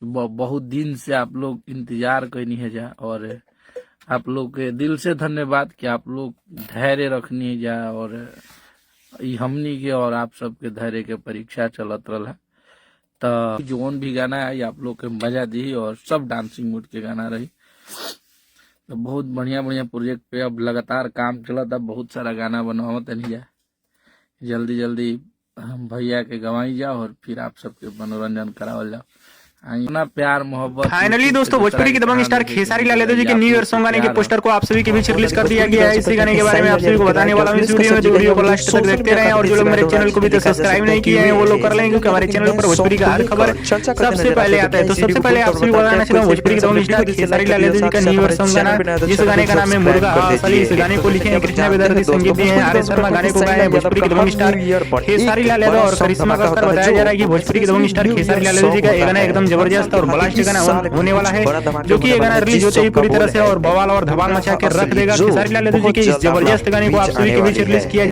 बहुत दिन से आप लोग इंतजार करनी है जा, और आप लोग के दिल से धन्यवाद कि आप लोग धैर्य रखनी है जा, और ई हमनी के और आप सबके धैर्य के परीक्षा चलत रहा। तो जोन भी गाना है आप लोग के मजा दी, और सब डांसिंग मूड के गाना रही। तो बहुत बढ़िया बढ़िया प्रोजेक्ट पे अब लगातार काम चलत, अब बहुत सारा गाना बनावत नहीं जा। जल्दी जल्दी हम भैया के गवाई जाओ और फिर आप सबके मनोरंजन करावल जाओ। इतना प्यार मोहब्बत। फाइनली दोस्तों, भोजपुरी के दबंग स्टार खेसारी लाल यादव जी के न्यू ईयर सॉन्ग गाने के पोस्टर को आप सभी के बीच रिलीज कर दिया गया है। इसी गाने के बारे में आप सभी को बताने वाला हूं इस वीडियो में, जो वीडियो को लास्ट तक देखते रहें। और जो लोग मेरे चैनल को भी तो सब्सक्राइब नहीं किए हैं वो लोग कर लें, क्योंकि हमारे चैनल पर भोजपुरी का हर खबर सबसे पहले आता है। तो सबसे पहले आप सभी को बताना चाहता हूं भोजपुरी के दबंग स्टार खेसारी लाल यादव जी का न्यू ईयर सॉन्ग गाना, जिस गाने का नाम है मुर्गा असली। इस गाने को लिखे हैं कृष्णा बेदर्दी, संगीत दिए हैं आर एस शर्मा। गाने को गाए हैं भोजपुरी के दबंग स्टार खेसारी लाल यादव और करिश्मा कक्कर। बताया जा रहा है कि भोजपुरी के दबंग स्टार खेसारी लाल यादव जी का गाना एकदम जबरदस्त और ब्लास्ट गाना होने वाला है, जो कि ये गाना रिलीज होते ही पूरी तरह से और बवाल और धमाल मचा के रख देगा। खेसारी लाल यादव जी के इस जबरदस्त गाने को आप सभी के बीच रिलीज किया